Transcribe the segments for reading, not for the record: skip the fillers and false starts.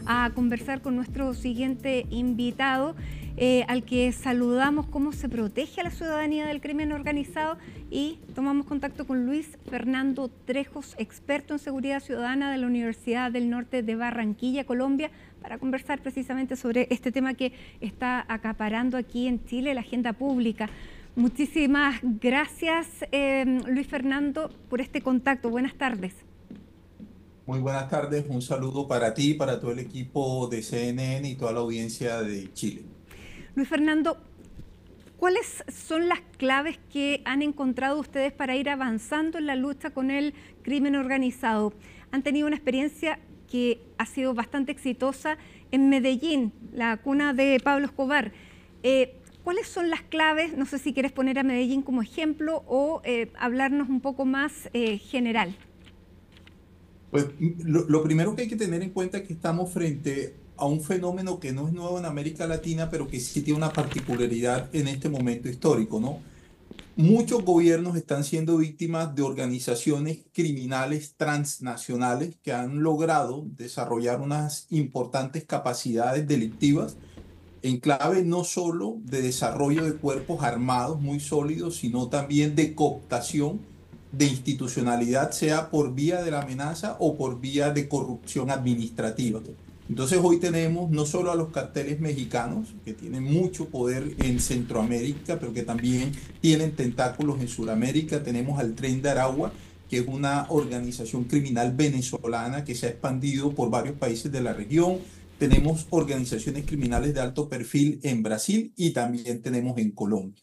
a conversar con nuestro siguiente invitado, al que saludamos cómo se protege a la ciudadanía del crimen organizado, y tomamos contacto con Luis Fernando Trejos, experto en seguridad ciudadana de la Universidad del Norte de Barranquilla, Colombia, para conversar precisamente sobre este tema que está acaparando aquí en Chile la agenda pública. Muchísimas gracias, Luis Fernando, por este contacto. Buenas tardes. Muy buenas tardes, un saludo para ti, para todo el equipo de CNN y toda la audiencia de Chile. Luis Fernando, ¿cuáles son las claves que han encontrado ustedes para ir avanzando en la lucha con el crimen organizado? Han tenido una experiencia que ha sido bastante exitosa en Medellín, la cuna de Pablo Escobar. ¿Cuáles son las claves? No sé si quieres poner a Medellín como ejemplo o hablarnos un poco más general. Pues lo primero que hay que tener en cuenta es que estamos frente a un fenómeno que no es nuevo en América Latina, pero que sí tiene una particularidad en este momento histórico, ¿no? Muchos gobiernos están siendo víctimas de organizaciones criminales transnacionales que han logrado desarrollar unas importantes capacidades delictivas en clave no solo de desarrollo de cuerpos armados muy sólidos, sino también de cooptación de institucionalidad, sea por vía de la amenaza o por vía de corrupción administrativa. Entonces hoy tenemos no solo a los carteles mexicanos, que tienen mucho poder en Centroamérica, pero que también tienen tentáculos en Sudamérica. Tenemos al Tren de Aragua, que es una organización criminal venezolana que se ha expandido por varios países de la región. Tenemos organizaciones criminales de alto perfil en Brasil y también tenemos en Colombia.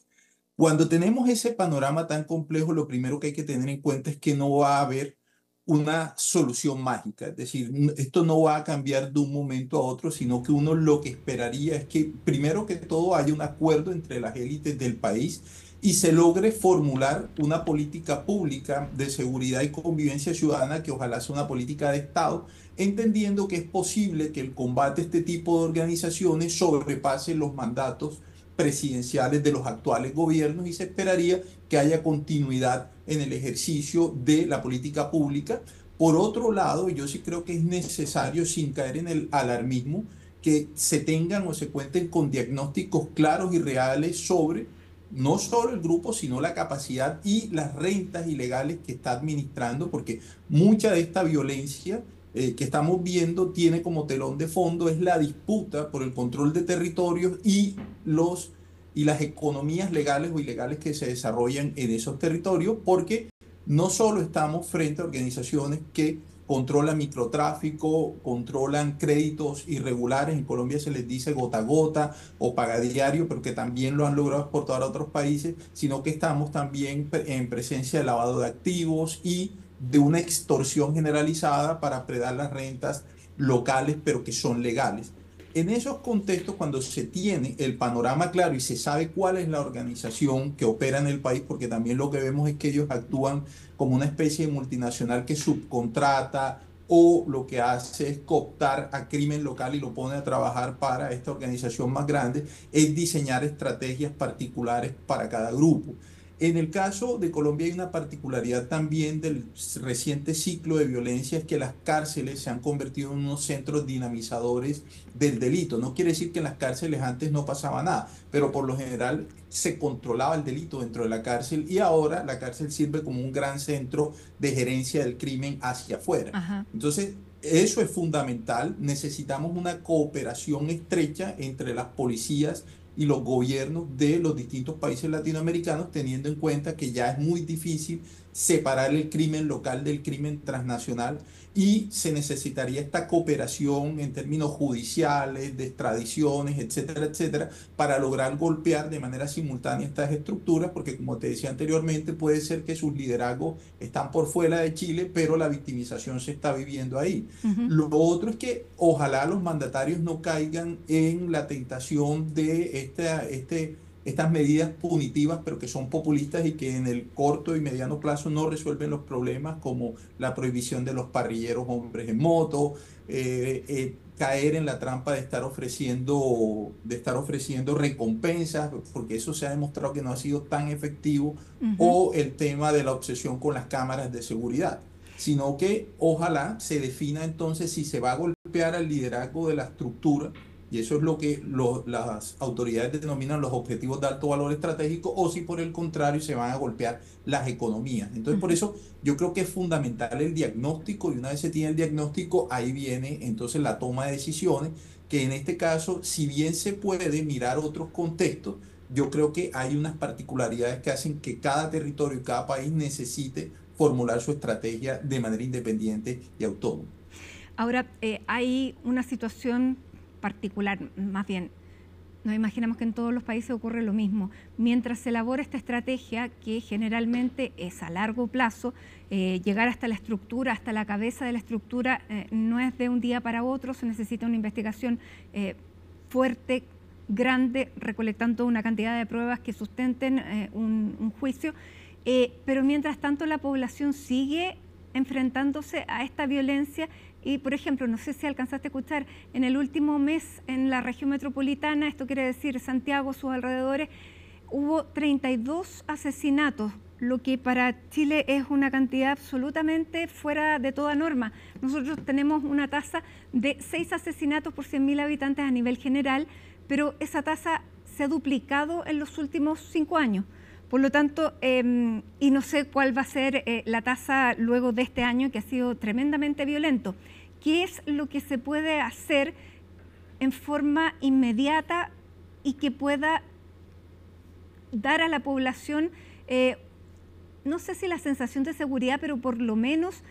Cuando tenemos ese panorama tan complejo, lo primero que hay que tener en cuenta es que no va a haber una solución mágica. Es decir, esto no va a cambiar de un momento a otro, sino que uno lo que esperaría es que primero que todo haya un acuerdo entre las élites del país y se logre formular una política pública de seguridad y convivencia ciudadana que ojalá sea una política de Estado, entendiendo que es posible que el combate a este tipo de organizaciones sobrepase los mandatos presidenciales de los actuales gobiernos y se esperaría que haya continuidad en el ejercicio de la política pública. Por otro lado, yo sí creo que es necesario, sin caer en el alarmismo, que se tengan o se cuenten con diagnósticos claros y reales sobre no solo el grupo, sino la capacidad y las rentas ilegales que está administrando, porque mucha de esta violencia que estamos viendo tiene como telón de fondo es la disputa por el control de territorios y las economías legales o ilegales que se desarrollan en esos territorios, porque no solo estamos frente a organizaciones que controlan microtráfico, controlan créditos irregulares, en Colombia se les dice gota a gota o pagadiario, pero que también lo han logrado exportar a otros países, sino que estamos también en presencia de lavado de activos y de una extorsión generalizada para predar las rentas locales, pero que son legales. En esos contextos, cuando se tiene el panorama claro y se sabe cuál es la organización que opera en el país, porque también lo que vemos es que ellos actúan como una especie de multinacional que subcontrata o lo que hace es cooptar a crimen local y lo pone a trabajar para esta organización más grande, es diseñar estrategias particulares para cada grupo. En el caso de Colombia hay una particularidad también del reciente ciclo de violencia, es que las cárceles se han convertido en unos centros dinamizadores del delito. No quiere decir que en las cárceles antes no pasaba nada, pero por lo general se controlaba el delito dentro de la cárcel y ahora la cárcel sirve como un gran centro de gerencia del crimen hacia afuera. Ajá. Entonces, eso es fundamental. Necesitamos una cooperación estrecha entre las policías y los gobiernos de los distintos países latinoamericanos, teniendo en cuenta que ya es muy difícil separar el crimen local del crimen transnacional y se necesitaría esta cooperación en términos judiciales, de extradiciones, etcétera, etcétera, para lograr golpear de manera simultánea estas estructuras, porque como te decía anteriormente, puede ser que sus liderazgos están por fuera de Chile, pero la victimización se está viviendo ahí. Uh-huh. Lo otro es que ojalá los mandatarios no caigan en la tentación de estas medidas punitivas, pero que son populistas y que en el corto y mediano plazo no resuelven los problemas, como la prohibición de los parrilleros hombres en moto, caer en la trampa de estar ofreciendo recompensas, porque eso se ha demostrado que no ha sido tan efectivo, Uh-huh. o el tema de la obsesión con las cámaras de seguridad. sino que ojalá se defina entonces si se va a golpear al liderazgo de la estructura, y eso es lo que las autoridades denominan los objetivos de alto valor estratégico, o si por el contrario se van a golpear las economías. Entonces, por Ujú. eso yo creo que es fundamental el diagnóstico, y una vez se tiene el diagnóstico, ahí viene entonces la toma de decisiones, que en este caso, si bien se puede mirar otros contextos, yo creo que hay unas particularidades que hacen que cada territorio y cada país necesite formular su estrategia de manera independiente y autónoma. Ahora, hay una situación particular, más bien, nos imaginamos que en todos los países ocurre lo mismo. Mientras se elabora esta estrategia, que generalmente es a largo plazo, llegar hasta la estructura, hasta la cabeza de la estructura, no es de un día para otro, se necesita una investigación fuerte, grande, recolectando una cantidad de pruebas que sustenten un juicio. Pero mientras tanto la población sigue enfrentándose a esta violencia y, por ejemplo, no sé si alcanzaste a escuchar, en el último mes en la región metropolitana, esto quiere decir Santiago, sus alrededores, hubo 32 asesinatos, lo que para Chile es una cantidad absolutamente fuera de toda norma. Nosotros tenemos una tasa de 6 asesinatos por 100.000 habitantes a nivel general, pero esa tasa se ha duplicado en los últimos 5 años. Por lo tanto, y no sé cuál va a ser la tasa luego de este año, que ha sido tremendamente violento. ¿Qué es lo que se puede hacer en forma inmediata y que pueda dar a la población, no sé si la sensación de seguridad, pero por lo menos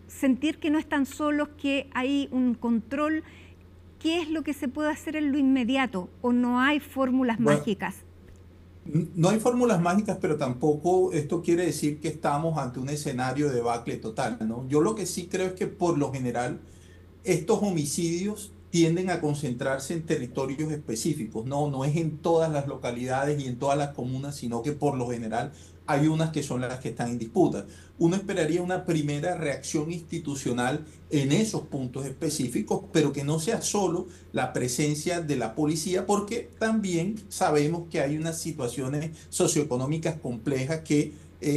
sentir que no están solos, que hay un control? ¿Qué es lo que se puede hacer en lo inmediato o no hay fórmulas Bueno, mágicas? no hay fórmulas mágicas, pero tampoco esto quiere decir que estamos ante un escenario de debacle total, ¿no? Yo lo que sí creo es que por lo general estos homicidios tienden a concentrarse en territorios específicos, no, no es en todas las localidades y en todas las comunas, sino que por lo general hay unas que son las que están en disputa. Uno esperaría una primera reacción institucional en esos puntos específicos, pero que no sea solo la presencia de la policía, porque también sabemos que hay unas situaciones socioeconómicas complejas que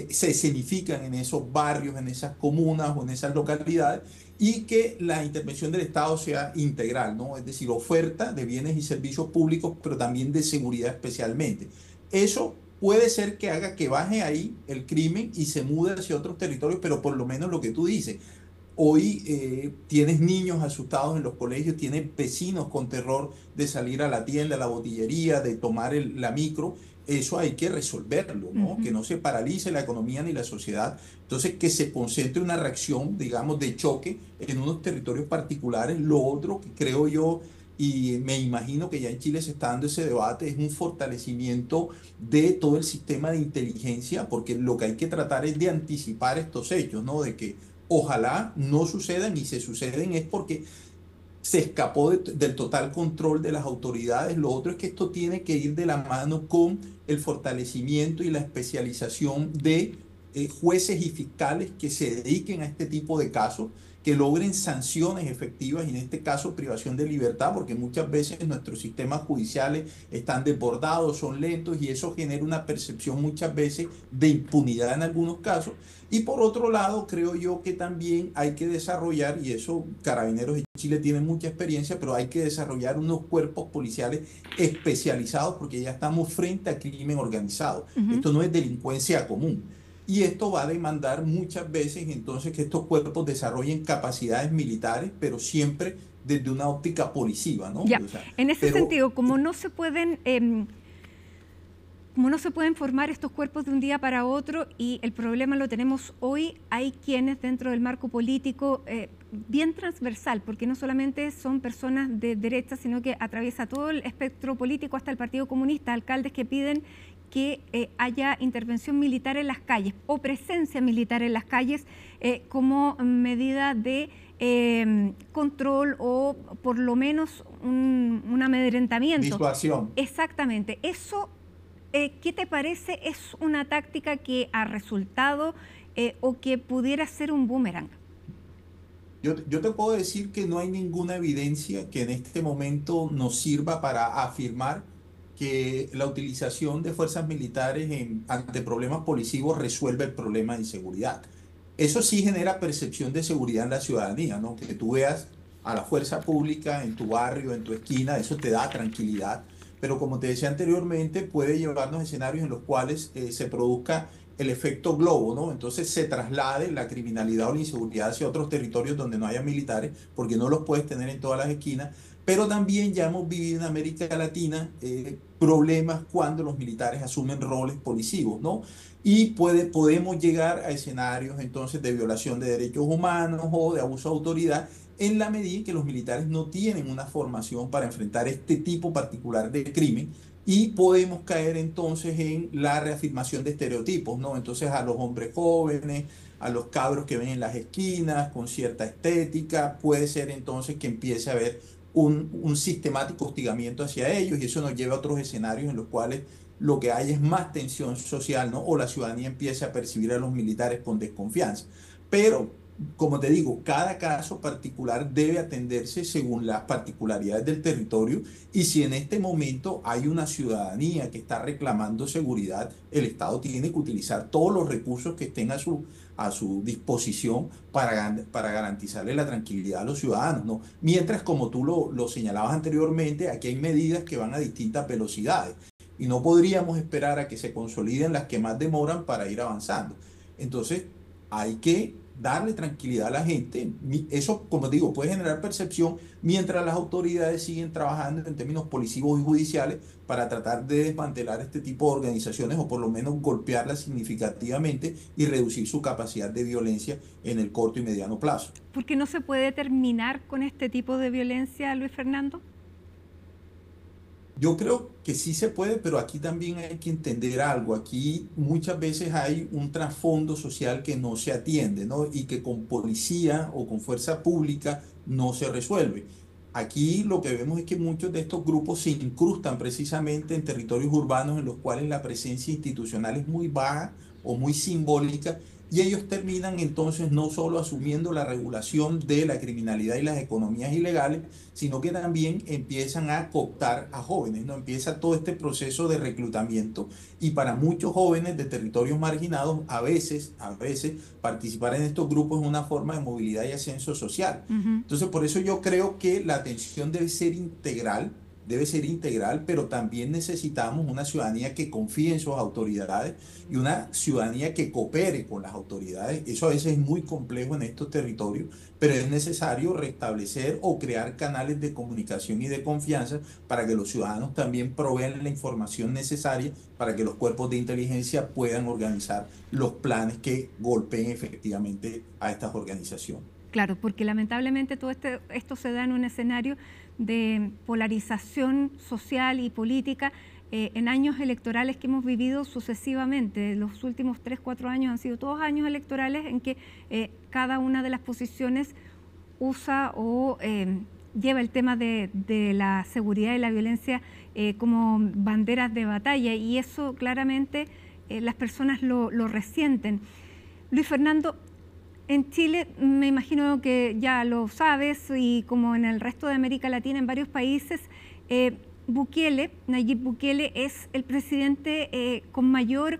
se escenifican en esos barrios, en esas comunas o en esas localidades, y que la intervención del Estado sea integral, ¿no? Es decir, oferta de bienes y servicios públicos, pero también de seguridad especialmente. Eso puede ser que haga que baje ahí el crimen y se mude hacia otros territorios, pero por lo menos lo que tú dices, hoy tienes niños asustados en los colegios, tienes vecinos con terror de salir a la tienda, a la botillería, de tomar la micro. Eso hay que resolverlo, ¿no? Que Ujú. no se paralice la economía ni la sociedad. Entonces, que se concentre una reacción, digamos, de choque en unos territorios particulares. Lo otro que creo yo, y me imagino que ya en Chile se está dando ese debate, es un fortalecimiento de todo el sistema de inteligencia, porque lo que hay que tratar es de anticipar estos hechos, ¿no? De que ojalá no sucedan, y si suceden es porque se escapó del total control de las autoridades. Lo otro es que esto tiene que ir de la mano con el fortalecimiento y la especialización de jueces y fiscales que se dediquen a este tipo de casos, que logren sanciones efectivas, y en este caso privación de libertad, porque muchas veces nuestros sistemas judiciales están desbordados, son lentos, y eso genera una percepción muchas veces de impunidad en algunos casos. Y por otro lado, creo yo que también hay que desarrollar, y eso Carabineros de Chile tiene mucha experiencia, pero hay que desarrollar unos cuerpos policiales especializados, porque ya estamos frente a crimen organizado. Ujú. Esto no es delincuencia común. Y esto va a demandar muchas veces entonces que estos cuerpos desarrollen capacidades militares, pero siempre desde una óptica policiva, ¿no? Ya, O sea, en ese pero sentido, como no se pueden formar estos cuerpos de un día para otro y el problema lo tenemos hoy, hay quienes dentro del marco político bien transversal, porque no solamente son personas de derecha, sino que atraviesa todo el espectro político hasta el Partido Comunista, alcaldes que piden que haya intervención militar en las calles o presencia militar en las calles como medida de control o por lo menos un amedrentamiento. disuasión. Exactamente. Eso, ¿qué te parece? ¿Es una táctica que ha resultado o que pudiera ser un boomerang? Yo te puedo decir que no hay ninguna evidencia que en este momento nos sirva para afirmar que la utilización de fuerzas militares ante problemas policivos resuelve el problema de inseguridad. Eso sí genera percepción de seguridad en la ciudadanía, ¿no? Que tú veas a la fuerza pública en tu barrio, en tu esquina, eso te da tranquilidad. Pero como te decía anteriormente, puede llevarnos a escenarios en los cuales se produzca el efecto globo, ¿no? Entonces se traslade la criminalidad o la inseguridad hacia otros territorios donde no haya militares, porque no los puedes tener en todas las esquinas. Pero también ya hemos vivido en América Latina problemas cuando los militares asumen roles policivos, ¿no? Y podemos llegar a escenarios entonces de violación de derechos humanos o de abuso de autoridad en la medida en que los militares no tienen una formación para enfrentar este tipo particular de crimen y podemos caer entonces en la reafirmación de estereotipos, ¿no? Entonces a los hombres jóvenes, a los cabros que ven en las esquinas con cierta estética, puede ser entonces que empiece a haber un sistemático hostigamiento hacia ellos y eso nos lleva a otros escenarios en los cuales lo que hay es más tensión social, ¿no? O la ciudadanía empieza a percibir a los militares con desconfianza. Pero, como te digo, cada caso particular debe atenderse según las particularidades del territorio y si en este momento hay una ciudadanía que está reclamando seguridad, el Estado tiene que utilizar todos los recursos que estén a su disposición para garantizarle la tranquilidad a los ciudadanos, ¿no? Mientras, como tú lo señalabas anteriormente, aquí hay medidas que van a distintas velocidades y no podríamos esperar a que se consoliden las que más demoran para ir avanzando. Entonces, hay que darle tranquilidad a la gente. Eso, como digo, puede generar percepción mientras las autoridades siguen trabajando en términos policivos y judiciales para tratar de desmantelar este tipo de organizaciones o por lo menos golpearlas significativamente y reducir su capacidad de violencia en el corto y mediano plazo. ¿Por qué no se puede terminar con este tipo de violencia, Luis Fernando? Yo creo que sí se puede, pero aquí también hay que entender algo. Aquí muchas veces hay un trasfondo social que no se atiende, ¿no? Y que con policía o con fuerza pública no se resuelve. Aquí lo que vemos es que muchos de estos grupos se incrustan precisamente en territorios urbanos en los cuales la presencia institucional es muy baja o muy simbólica y ellos terminan entonces no solo asumiendo la regulación de la criminalidad y las economías ilegales, sino que también empiezan a cooptar a jóvenes, ¿no? Empieza todo este proceso de reclutamiento y para muchos jóvenes de territorios marginados, a veces participar en estos grupos es una forma de movilidad y ascenso social. Ujú. Entonces, por eso yo creo que la atención debe ser integral, pero también necesitamos una ciudadanía que confíe en sus autoridades y una ciudadanía que coopere con las autoridades. Eso a veces es muy complejo en estos territorios, pero es necesario restablecer o crear canales de comunicación y de confianza para que los ciudadanos también provean la información necesaria para que los cuerpos de inteligencia puedan organizar los planes que golpeen efectivamente a estas organizaciones. Claro, porque lamentablemente todo esto se da en un escenario de polarización social y política en años electorales que hemos vivido sucesivamente. Los últimos 3, 4 años han sido todos años electorales en que cada una de las posiciones usa o lleva el tema de la seguridad y la violencia como banderas de batalla y eso claramente las personas lo resienten. Luis Fernando, en Chile, me imagino que ya lo sabes, y como en el resto de América Latina, en varios países, Nayib Bukele es el presidente con mayor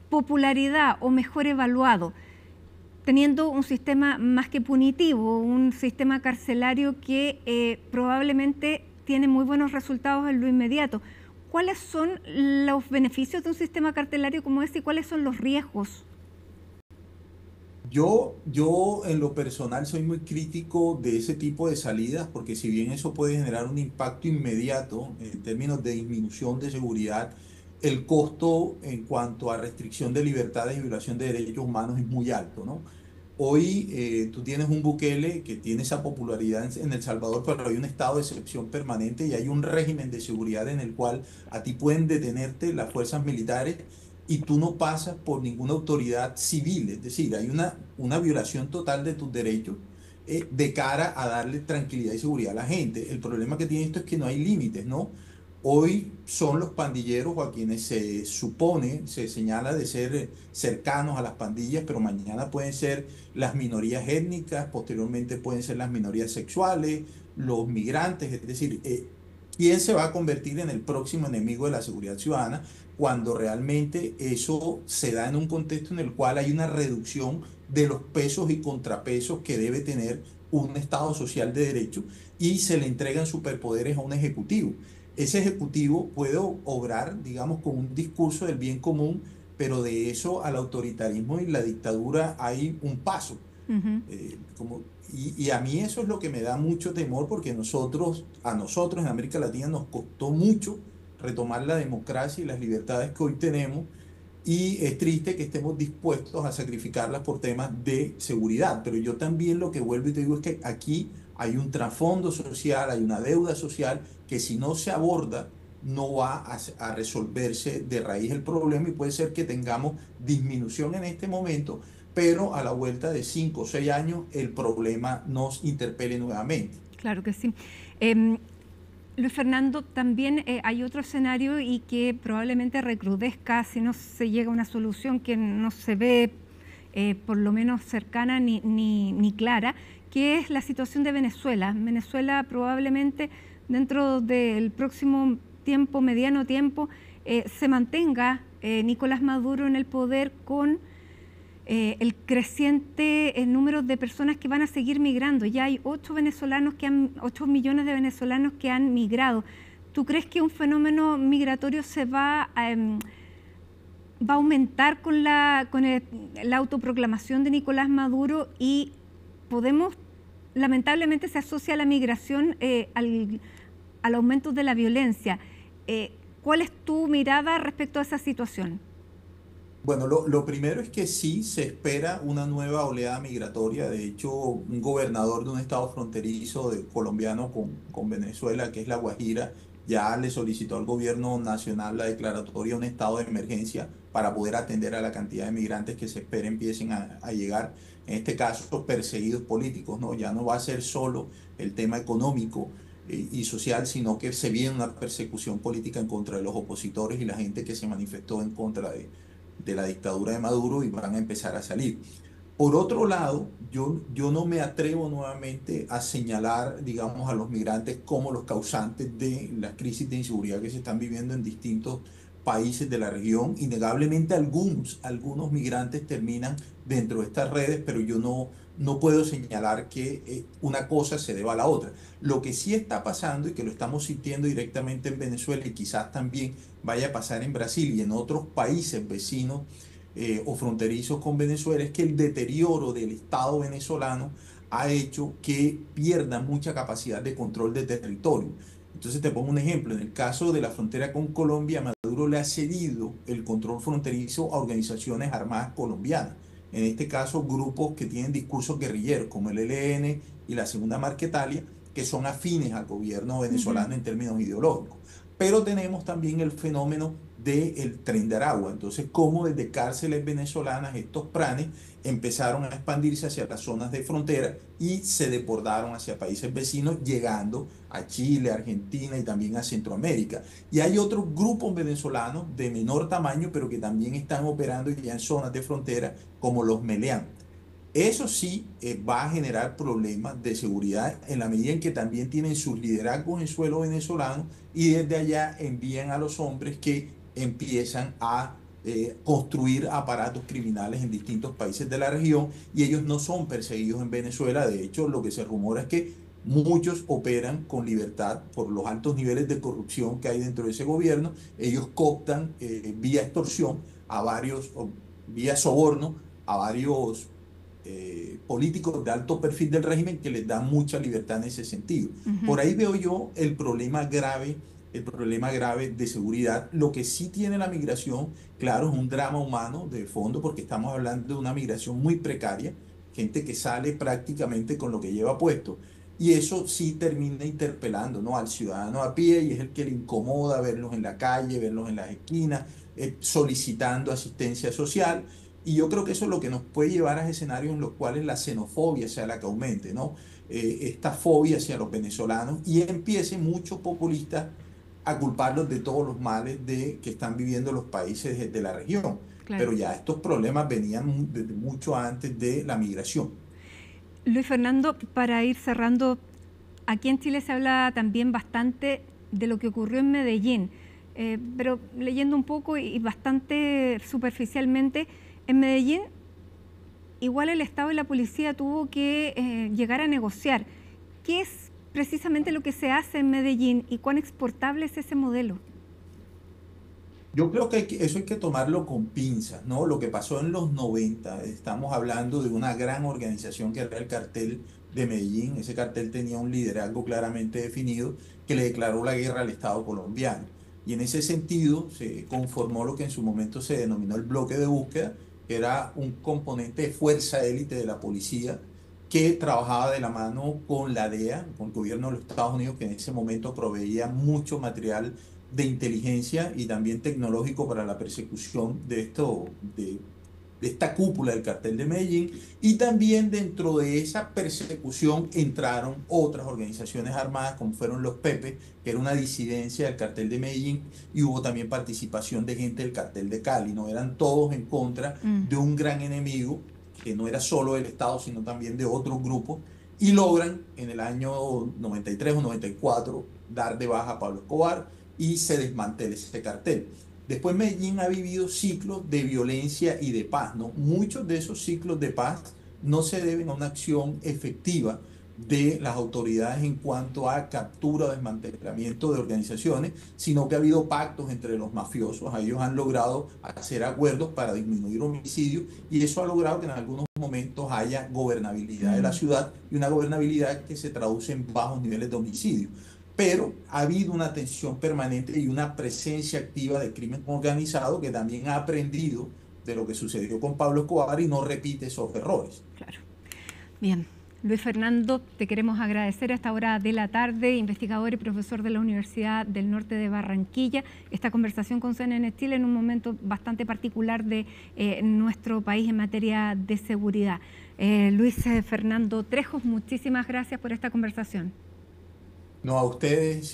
popularidad o mejor evaluado, teniendo un sistema más que punitivo, un sistema carcelario que probablemente tiene muy buenos resultados en lo inmediato. ¿Cuáles son los beneficios de un sistema carcelario como este y cuáles son los riesgos? Yo en lo personal soy muy crítico de ese tipo de salidas porque si bien eso puede generar un impacto inmediato en términos de disminución de seguridad, el costo en cuanto a restricción de libertades y violación de derechos humanos es muy alto, ¿no? Hoy tú tienes un Bukele que tiene esa popularidad en El Salvador, pero hay un estado de excepción permanente y hay un régimen de seguridad en el cual a ti pueden detenerte las fuerzas militares y tú no pasas por ninguna autoridad civil, es decir, hay una violación total de tus derechos de cara a darle tranquilidad y seguridad a la gente. El problema que tiene esto es que no hay límites, ¿no? Hoy son los pandilleros o a quienes se supone, se señala de ser cercanos a las pandillas, pero mañana pueden ser las minorías étnicas, posteriormente pueden ser las minorías sexuales, los migrantes, es decir, ¿quién se va a convertir en el próximo enemigo de la seguridad ciudadana cuando realmente eso se da en un contexto en el cual hay una reducción de los pesos y contrapesos que debe tener un Estado social de derecho y se le entregan superpoderes a un ejecutivo. Ese ejecutivo puede obrar, digamos, con un discurso del bien común, pero de eso al autoritarismo y la dictadura hay un paso. Ujú. Y a mí eso es lo que me da mucho temor porque a nosotros en América Latina nos costó mucho retomar la democracia y las libertades que hoy tenemos y es triste que estemos dispuestos a sacrificarlas por temas de seguridad, pero yo también lo que vuelvo y te digo es que aquí hay un trasfondo social, hay una deuda social que si no se aborda no va a resolverse de raíz el problema y puede ser que tengamos disminución en este momento, pero a la vuelta de 5 o 6 años el problema nos interpele nuevamente. Claro que sí. Em, Luis Fernando, también hay otro escenario y que probablemente recrudezca si no se llega a una solución que no se ve por lo menos cercana ni clara, que es la situación de Venezuela. Venezuela probablemente dentro del próximo tiempo, mediano tiempo, se mantenga Nicolás Maduro en el poder con el creciente número de personas que van a seguir migrando. Ya hay 8 millones de venezolanos que han migrado. ¿Tú crees que un fenómeno migratorio se va a aumentar con la autoproclamación de Nicolás Maduro y lamentablemente se asocia la migración al aumento de la violencia? ¿Cuál es tu mirada respecto a esa situación? Bueno, lo primero es que sí se espera una nueva oleada migratoria. De hecho, un gobernador de un estado fronterizo colombiano con Venezuela, que es La Guajira, ya le solicitó al gobierno nacional la declaratoria de un estado de emergencia para poder atender a la cantidad de migrantes que se espera empiecen a llegar. En este caso, perseguidos políticos, ¿no? Ya no va a ser solo el tema económico y social, sino que se viene una persecución política en contra de los opositores y la gente que se manifestó en contra de la dictadura de Maduro y van a empezar a salir. Por otro lado, yo no me atrevo nuevamente a señalar, digamos, a los migrantes como los causantes de la crisis de inseguridad que se están viviendo en distintos países de la región. Innegablemente algunos migrantes terminan dentro de estas redes, pero yo no puedo señalar que una cosa se deba a la otra. Lo que sí está pasando y que lo estamos sintiendo directamente en Venezuela y quizás también vaya a pasar en Brasil y en otros países vecinos o fronterizos con Venezuela es que el deterioro del Estado venezolano ha hecho que pierda mucha capacidad de control de territorio. Entonces te pongo un ejemplo, en el caso de la frontera con Colombia, Maduro le ha cedido el control fronterizo a organizaciones armadas colombianas. En este caso, grupos que tienen discursos guerrilleros como el ELN y la Segunda Marquetalia, que son afines al gobierno Ujú. venezolano en términos ideológicos. Pero tenemos también el fenómeno del Tren de Aragua. Entonces, cómo desde cárceles venezolanas estos pranes empezaron a expandirse hacia las zonas de frontera y se deportaron hacia países vecinos, llegando a Chile, Argentina y también a Centroamérica. Y hay otros grupos venezolanos de menor tamaño, pero que también están operando ya en zonas de frontera, como los Meleán. Eso sí va a generar problemas de seguridad en la medida en que también tienen sus liderazgos en suelo venezolano y desde allá envían a los hombres que empiezan a construir aparatos criminales en distintos países de la región y ellos no son perseguidos en Venezuela. De hecho, lo que se rumora es que muchos operan con libertad por los altos niveles de corrupción que hay dentro de ese gobierno. Ellos cooptan vía extorsión a varios, o vía soborno a varios políticos de alto perfil del régimen que les dan mucha libertad en ese sentido. Ujú. Por ahí veo yo el problema grave de seguridad. Lo que sí tiene la migración, claro, es un drama humano de fondo porque estamos hablando de una migración muy precaria, gente que sale prácticamente con lo que lleva puesto. Y eso sí termina interpelando, ¿no?, al ciudadano a pie y es el que le incomoda verlos en la calle, verlos en las esquinas, solicitando asistencia social. Y yo creo que eso es lo que nos puede llevar a escenarios en los cuales la xenofobia sea la que aumente, ¿no? Esta fobia hacia los venezolanos y empiecen muchos populistas a culparlos de todos los males que están viviendo los países de la región. Claro. Pero ya estos problemas venían desde mucho antes de la migración. Luis Fernando, para ir cerrando, aquí en Chile se habla también bastante de lo que ocurrió en Medellín, pero leyendo un poco y bastante superficialmente, en Medellín igual el Estado y la policía tuvo que llegar a negociar. ¿Qué es precisamente lo que se hace en Medellín y cuán exportable es ese modelo? Yo creo que, eso hay que tomarlo con pinzas, ¿no? Lo que pasó en los 90, estamos hablando de una gran organización que era el Cartel de Medellín. Ese cartel tenía un liderazgo claramente definido que le declaró la guerra al Estado colombiano. Y en ese sentido se conformó lo que en su momento se denominó el bloque de búsqueda, que era un componente de fuerza élite de la policía que trabajaba de la mano con la DEA, con el gobierno de los Estados Unidos, que en ese momento proveía mucho material de inteligencia y también tecnológico para la persecución de esta cúpula del cartel de Medellín. Y también dentro de esa persecución entraron otras organizaciones armadas como fueron los Pepe, que era una disidencia del cartel de Medellín, y hubo también participación de gente del cartel de Cali. No eran todos en contra de un gran enemigo que no era solo del Estado, sino también de otros grupos, y logran en el año 93 o 94 dar de baja a Pablo Escobar y se desmantela ese cartel. Después Medellín ha vivido ciclos de violencia y de paz, ¿no? Muchos de esos ciclos de paz no se deben a una acción efectiva de las autoridades en cuanto a captura o desmantelamiento de organizaciones, sino que ha habido pactos entre los mafiosos. Ellos han logrado hacer acuerdos para disminuir homicidios y eso ha logrado que en algunos momentos haya gobernabilidad de la ciudad y una gobernabilidad que se traduce en bajos niveles de homicidio. Pero ha habido una tensión permanente y una presencia activa de crimen organizado que también ha aprendido de lo que sucedió con Pablo Escobar y no repite esos errores. Claro. Bien. Luis Fernando, te queremos agradecer a esta hora de la tarde, investigador y profesor de la Universidad del Norte de Barranquilla, esta conversación con CNN Chile en un momento bastante particular de nuestro país en materia de seguridad. Luis Fernando Trejos, muchísimas gracias por esta conversación. No, a ustedes.